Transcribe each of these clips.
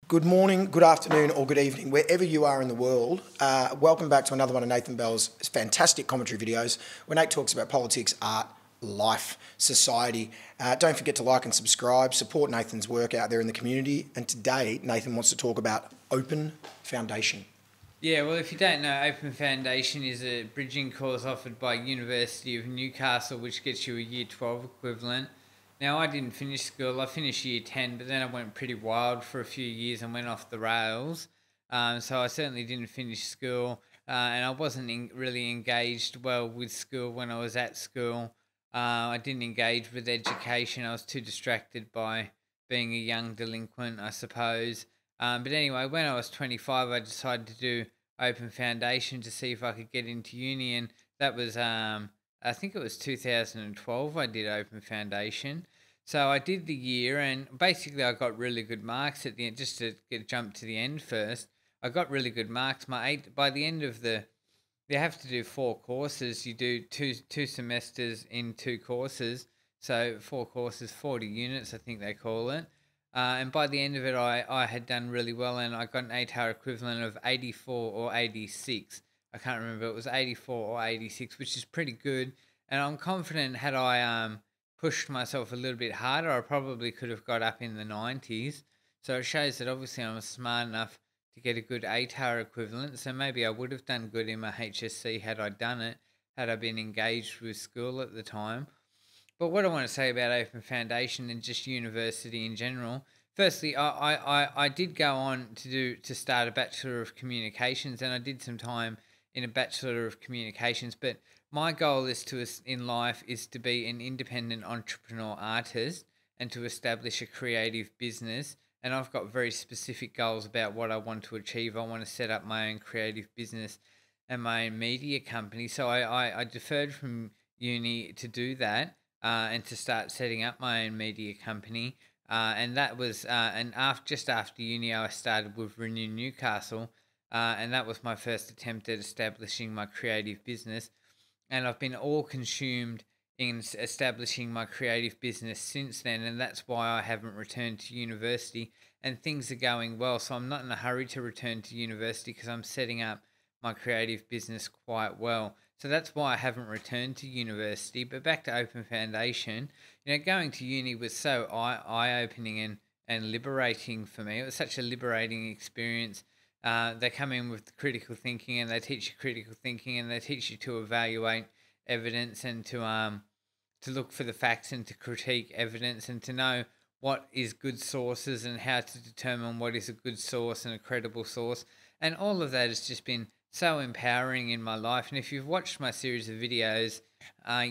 Good morning, good afternoon, or good evening, wherever you are in the world. Welcome back to another one of Nathan Bell's fantastic commentary videos where Nate talks about politics, art, life, society. Don't forget to like and subscribe, support Nathan's work out there in the community. And today, Nathan wants to talk about Open Foundation. Yeah, well, if you don't know, Open Foundation is a bridging course offered by University of Newcastle, which gets you a Year 12 equivalent. Now, I didn't finish school. I finished Year 10, but then I went pretty wild for a few years and went off the rails. So I certainly didn't finish school, and I wasn't really engaged well with school when I was at school. I didn't engage with education. I was too distracted by being a young delinquent, I suppose. But anyway, when I was 25, I decided to do Open Foundation to see if I could get into uni, and that was I think it was 2012 I did Open Foundation. So I did the year, and basically I got really good marks at the end. Just to jump to the end first, I got really good marks. By the end of you have to do 4 courses. You do two semesters in 2 courses, so 4 courses, 40 units, I think they call it. And by the end of it, I had done really well, and I got an ATAR equivalent of 84 or 86. I can't remember. It was 84 or 86, which is pretty good. And I'm confident had I pushed myself a little bit harder, I probably could have got up in the 90s. So it shows that obviously I'm smart enough to get a good ATAR equivalent. So maybe I would have done good in my HSC had I done it, had I been engaged with school at the time. But what I want to say about Open Foundation and just university in general, firstly, I did go on to start a Bachelor of Communications, and I did some time in a Bachelor of Communications. But my goal in life is to be an independent entrepreneur artist and to establish a creative business. And I've got very specific goals about what I want to achieve. I want to set up my own creative business and my own media company. So I deferred from uni to do that and to start setting up my own media company. And that was just after uni, I started with Renew Newcastle, and that was my first attempt at establishing my creative business. And I've been all consumed in establishing my creative business since then, and that's why I haven't returned to university. And things are going well, so I'm not in a hurry to return to university because I'm setting up my creative business quite well. So that's why I haven't returned to university. But back to Open Foundation, going to uni was so eye-opening and liberating for me. It was such a liberating experience. They come in with critical thinking, and they teach you critical thinking, and they teach you to evaluate evidence and to look for the facts and to critique evidence and to know what is good sources and how to determine what is a good source and a credible source. And all of that has just been so empowering in my life. And if you've watched my series of videos,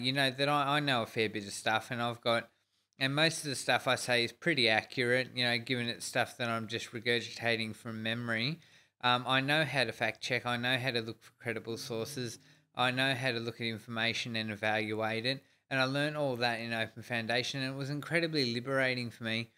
you know that I know a fair bit of stuff, and most of the stuff I say is pretty accurate, given it's stuff that I'm just regurgitating from memory. I know how to fact check. I know how to look for credible sources. I know how to look at information and evaluate it. And I learned all that in Open Foundation, and it was incredibly liberating for me.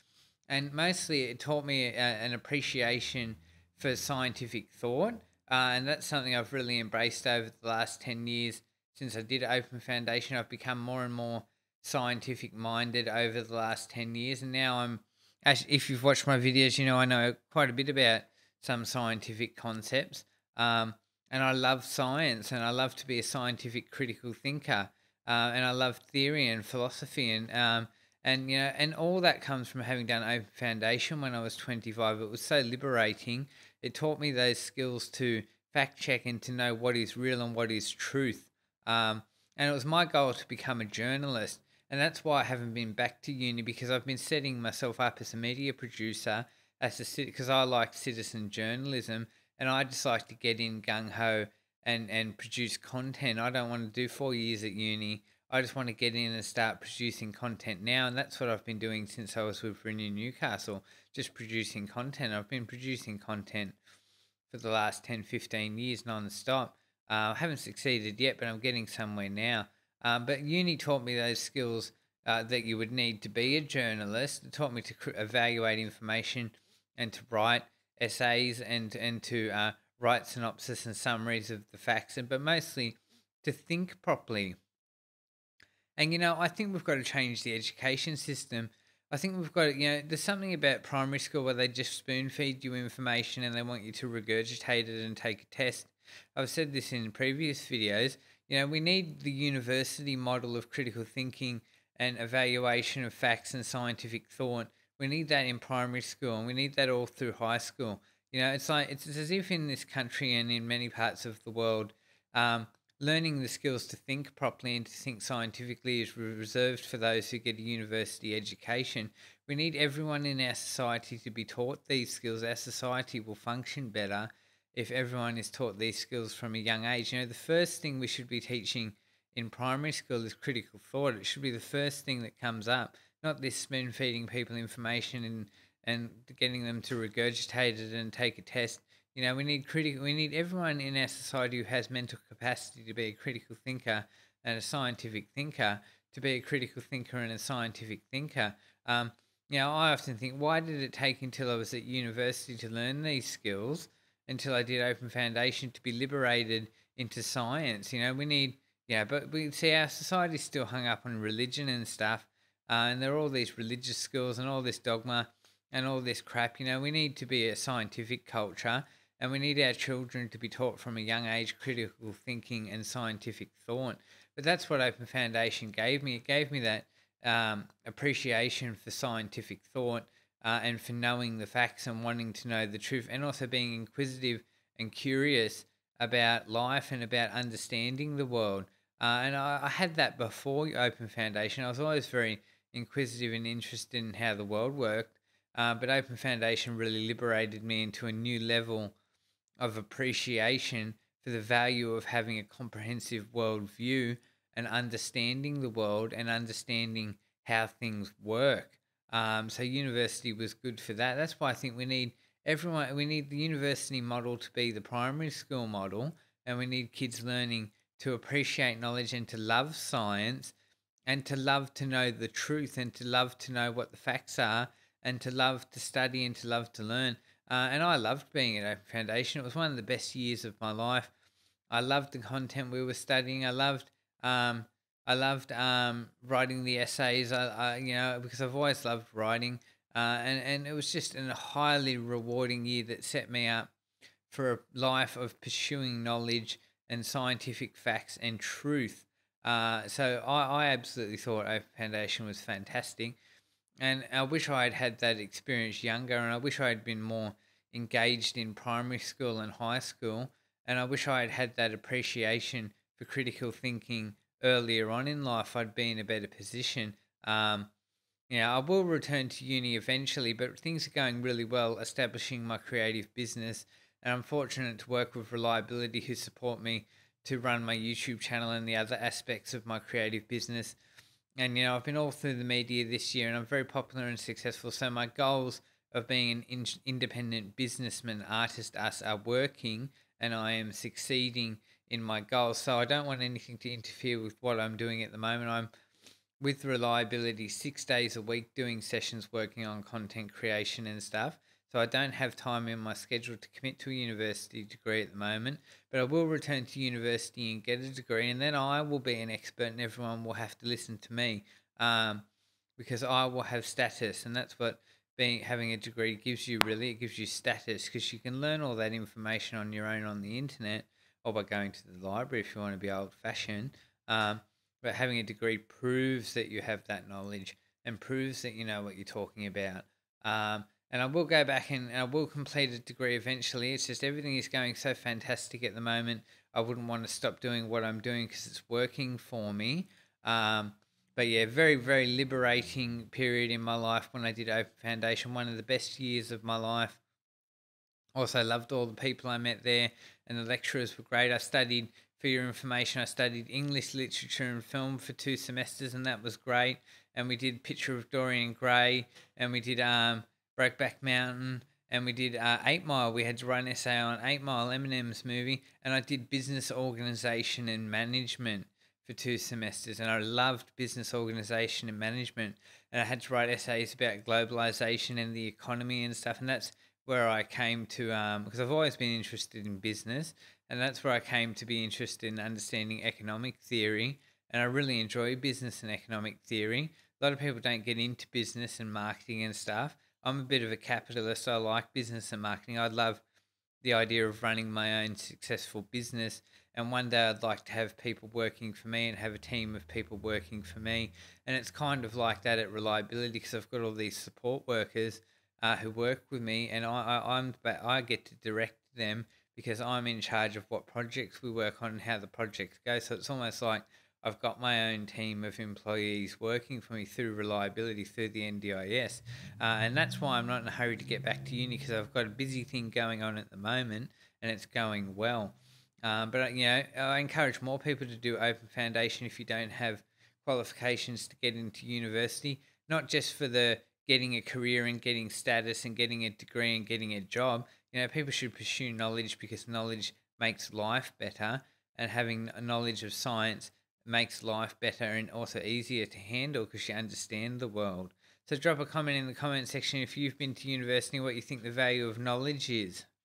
And mostly it taught me an appreciation for scientific thought. And that's something I've really embraced over the last 10 years since I did Open Foundation. I've become more and more scientific minded over the last 10 years. And now if you've watched my videos, I know quite a bit about some scientific concepts. And I love science, and I love to be a scientific critical thinker. And I love theory and philosophy, and all that comes from having done Open Foundation when I was 25. It was so liberating. It taught me those skills to fact check and to know what is real and what is truth. And it was my goal to become a journalist, and that's why I haven't been back to uni, because I've been setting myself up as a media producer, because I like citizen journalism, and I just like to get in gung ho and produce content. I don't want to do 4 years at uni. I just want to get in and start producing content now, and that's what I've been doing since I was with Renew Newcastle, just producing content. I've been producing content for the last 10, 15 years non-stop. I haven't succeeded yet, but I'm getting somewhere now. But uni taught me those skills that you would need to be a journalist. It taught me to evaluate information and to write essays and to write synopsis and summaries of the facts, but mostly to think properly. And I think we've got to change the education system. I think we've got, there's something about primary school where they just spoon feed you information and they want you to regurgitate it and take a test. I've said this in previous videos. We need the university model of critical thinking and evaluation of facts and scientific thought. We need that in primary school, and we need that all through high school. It's like it's as if in this country and in many parts of the world, um, learning the skills to think properly and to think scientifically is reserved for those who get a university education. We need everyone in our society to be taught these skills. Our society will function better if everyone is taught these skills from a young age. The first thing we should be teaching in primary school is critical thought. It should be the first thing that comes up, not this spoon feeding people information and getting them to regurgitate it and take a test. We need everyone in our society who has mental capacity to be a critical thinker and a scientific thinker to be a critical thinker and a scientific thinker. I often think, why did it take until I was at university to learn these skills, until I did Open Foundation, to be liberated into science? We need, but we see our society's still hung up on religion and stuff, and there are all these religious schools and all this dogma and all this crap. We need to be a scientific culture, and we need our children to be taught from a young age critical thinking and scientific thought. But that's what Open Foundation gave me. It gave me that appreciation for scientific thought and for knowing the facts and wanting to know the truth, and also being inquisitive and curious about life and about understanding the world. And I had that before Open Foundation. I was always very inquisitive and interested in how the world worked. But Open Foundation really liberated me into a new level of appreciation for the value of having a comprehensive worldview and understanding the world and understanding how things work. So university was good for that. That's why I think we need the university model to be the primary school model, and we need kids learning to appreciate knowledge and to love science and to love to know the truth and to love to know what the facts are and to love to study and to love to learn. And I loved being at Open Foundation. It was one of the best years of my life. I loved the content we were studying. I loved writing the essays. Because I've always loved writing. And it was just a highly rewarding year that set me up for a life of pursuing knowledge and scientific facts and truth. So I absolutely thought Open Foundation was fantastic. And I wish I had had that experience younger, and I wish I had been more engaged in primary school and high school, and I wish I had had that appreciation for critical thinking earlier on in life. I'd be in a better position. I will return to uni eventually, but things are going really well establishing my creative business, and I'm fortunate to work with Reliability, who support me to run my YouTube channel and the other aspects of my creative business. And, I've been all through the media this year and I'm very popular and successful. So my goals of being an independent businessman, artist, us are working, and I am succeeding in my goals. So I don't want anything to interfere with what I'm doing at the moment. I'm with Reliability 6 days a week doing sessions, working on content creation and stuff. So I don't have time in my schedule to commit to a university degree at the moment, but I will return to university and get a degree, and then I will be an expert and everyone will have to listen to me because I will have status, and that's what having a degree gives you really. It gives you status because you can learn all that information on your own on the internet or by going to the library if you want to be old-fashioned. But having a degree proves that you have that knowledge and proves that you know what you're talking about. And I will go back and I will complete a degree eventually. It's just everything is going so fantastic at the moment. I wouldn't want to stop doing what I'm doing because it's working for me. But yeah, very, very liberating period in my life when I did Open Foundation. One of the best years of my life. Also loved all the people I met there, and the lecturers were great. I studied, for your information, I studied English literature and film for 2 semesters, and that was great. And we did Picture of Dorian Gray, and we did Brokeback Mountain, and we did 8 Mile. We had to write an essay on 8 Mile, Eminem's movie, and I did business organisation and management for 2 semesters, and I loved business organisation and management, and I had to write essays about globalisation and the economy and stuff, and that's where I came to, because I've always been interested in business, and that's where I came to be interested in understanding economic theory, and I really enjoy business and economic theory. A lot of people don't get into business and marketing and stuff. I'm a bit of a capitalist. So I like business and marketing. I love the idea of running my own successful business. And one day I'd like to have people working for me and have a team of people working for me. And it's kind of like that at Reliability because I've got all these support workers who work with me, and I get to direct them because I'm in charge of what projects we work on and how the projects go. So it's almost like I've got my own team of employees working for me through Reliability, through the NDIS. And that's why I'm not in a hurry to get back to uni because I've got a busy thing going on at the moment and it's going well. But I encourage more people to do Open Foundation if you don't have qualifications to get into university, not just for the getting a career and getting status and getting a degree and getting a job. People should pursue knowledge because knowledge makes life better, and having a knowledge of science makes life better and also easier to handle because you understand the world. So drop a comment in the comment section if you've been to university, what you think the value of knowledge is.